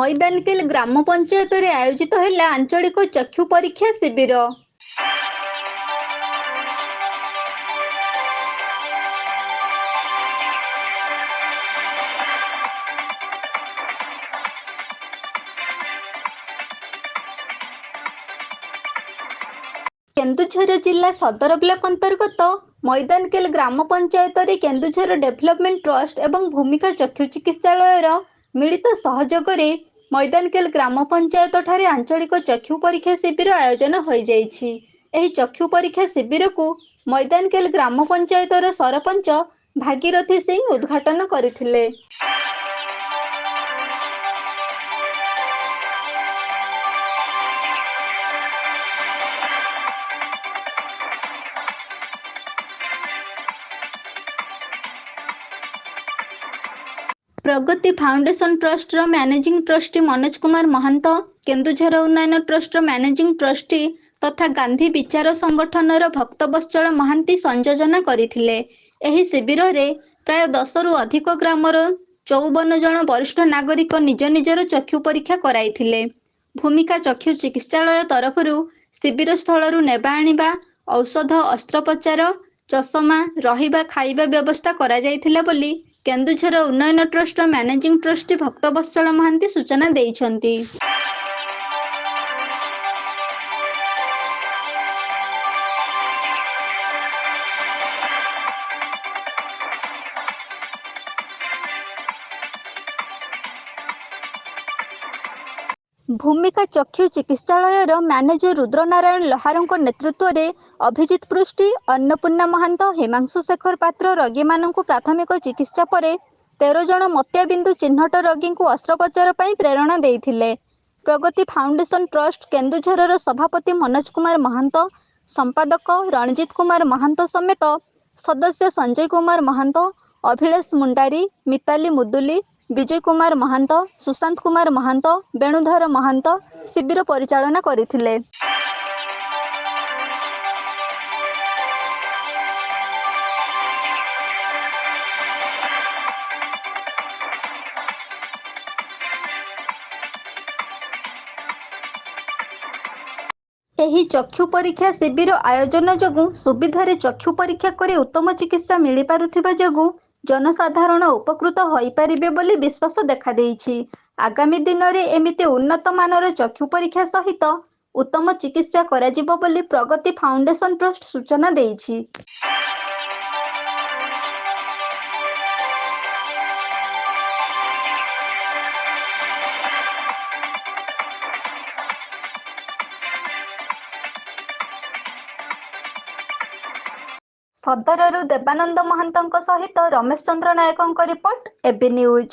ମଇଦାନକିଲ ଗ୍ରାମ ପଞ୍ଚାୟତରେ ଆୟୋଜିତ ହେଲା ଆଞ୍ଚଳିକ ଚକ୍ଷୁ ପରୀକ୍ଷା ଶିବିର। କେନ୍ଦୁଝର ଜିଲ୍ଲା ସଦର ବ୍ଲକ ଅନ୍ତର୍ଗତ ମଇଦାନକିଲ ଗ୍ରାମ ପଞ୍ଚାୟତରେ କେନ୍ଦୁଝର ଡେଭଲପମେଣ୍ଟ ଟ୍ରଷ୍ଟ ଏବଂ ଭୂମିକା ଚକ୍ଷୁ ଚିକିତ୍ସାଳୟର ମିଳିତ ସହଯୋଗରେ ମଇଦାନକିଲ ଗ୍ରାମ ପଞ୍ଚାୟତ ଠାରେ ଆଞ୍ଚଳିକ ଚକ୍ଷୁ ପରୀକ୍ଷା ଶିବିର ଆୟୋଜନ ହୋଇଯାଇଛି। ଏହି ଚକ୍ଷୁ ପରୀକ୍ଷା ଶିବିରକୁ ମଇଦାନକିଲ ଗ୍ରାମ ପଞ୍ଚାୟତର ସରପଞ୍ଚ ଭାଗୀରଥୀ ସିଂ ଉଦ୍ଘାଟନ କରିଥିଲେ। ପ୍ରଗତି ଫାଉଣ୍ଡେସନ ଟ୍ରଷ୍ଟର ମ୍ୟାନେଜିଂ ଟ୍ରଷ୍ଟି ମନୋଜ କୁମାର ମହାନ୍ତ, କେନ୍ଦୁଝର ଉନ୍ନୟନ ଟ୍ରଷ୍ଟର ମ୍ୟାନେଜିଂ ଟ୍ରଷ୍ଟି ତଥା ଗାନ୍ଧୀ ବିଚାର ସଂଗଠନର ଭକ୍ତବତ୍ସଳ ମହାନ୍ତି ସଂଯୋଜନା କରିଥିଲେ। ଏହି ଶିବିରରେ ପ୍ରାୟ 10ରୁ ଅଧିକ ଗ୍ରାମର 54 ଜଣ ବରିଷ୍ଠ ନାଗରିକ ନିଜ ନିଜର ଚକ୍ଷୁ ପରୀକ୍ଷା କରାଇଥିଲେ। ଭୂମିକା ଚକ୍ଷୁ ଚିକିତ୍ସାଳୟ ତରଫରୁ ଶିବିର ସ୍ଥଳରୁ ନେବା ଆଣିବା, ଔଷଧ, ଅସ୍ତ୍ରୋପଚାର, ଚଷମା, ରହିବା ଖାଇବା ବ୍ୟବସ୍ଥା କରାଯାଇଥିଲା ବୋଲି କେନ୍ଦୁଝର ଉନ୍ନୟନ ଟ୍ରଷ୍ଟର ମ୍ୟାନେଜିଂ ଟ୍ରଷ୍ଟି ଭକ୍ତବତ୍ସଳ ମହାନ୍ତି ସୂଚନା ଦେଇଛନ୍ତି। ଭୂମିକା ଚକ୍ଷୁ ଚିକିତ୍ସାଳୟର ମ୍ୟାନେଜର ରୁଦ୍ରନାରାୟଣ ଲହାରଙ୍କ ନେତୃତ୍ୱରେ ଅଭିଜିତ ପୃଷ୍ଟି, ଅନ୍ନପୂର୍ଣ୍ଣା ମହାନ୍ତ, ହିମାଂଶୁ ଶେଖର ପାତ୍ର ରୋଗୀମାନଙ୍କୁ ପ୍ରାଥମିକ ଚିକିତ୍ସା ପରେ 13 ଜଣ ମୋତିଆବିନ୍ଦୁ ଚିହ୍ନଟ ରୋଗୀଙ୍କୁ ଅସ୍ତ୍ରୋପଚାର ପାଇଁ ପ୍ରେରଣା ଦେଇଥିଲେ। ପ୍ରଗତି ଫାଉଣ୍ଡେସନ ଟ୍ରଷ୍ଟ କେନ୍ଦୁଝରର ସଭାପତି ମନୋଜ କୁମାର ମହାନ୍ତ, ସମ୍ପାଦକ ରଣଜିତ କୁମାର ମହାନ୍ତ ସମେତ ସଦସ୍ୟ ସଞ୍ଜୟ କୁମାର ମହାନ୍ତ, ଅଭିଳାଷ ମୁଣ୍ଡାରୀ, ମିତାଲି ମୁଦୁଲି, ବିଜୟ କୁମାର ମହାନ୍ତ, ସୁଶାନ୍ତ କୁମାର ମହାନ୍ତ, ବେଣୁଧର ମହାନ୍ତ ଶିବିର ପରିଚାଳନା କରିଥିଲେ। ଏହି ଚକ୍ଷୁ ପରୀକ୍ଷା ଶିବିର ଆୟୋଜନ ଯୋଗୁଁ ସୁବିଧାରେ ଚକ୍ଷୁ ପରୀକ୍ଷା କରି ଉତ୍ତମ ଚିକିତ୍ସା ମିଳିପାରୁଥିବା ଯୋଗୁଁ ଜନସାଧାରଣ ଉପକୃତ ହୋଇପାରିବେ ବୋଲି ବିଶ୍ୱାସ ଦେଖାଦେଇଛି। ଆଗାମୀ ଦିନରେ ଏମିତି ଉନ୍ନତ ମାନର ଚକ୍ଷୁ ପରୀକ୍ଷା ସହିତ ଉତ୍ତମ ଚିକିତ୍ସା କରାଯିବ ବୋଲି ପ୍ରଗତି ଫାଉଣ୍ଡେସନ ଟ୍ରଷ୍ଟ ସୂଚନା ଦେଇଛି। ସଦରରୁ ଦେବାନନ୍ଦ ମହାନ୍ତଙ୍କ ସହିତ ରମେଶ ଚନ୍ଦ୍ର ନାୟକଙ୍କ ରିପୋର୍ଟ, ଏବି ନ୍ୟୁଜ।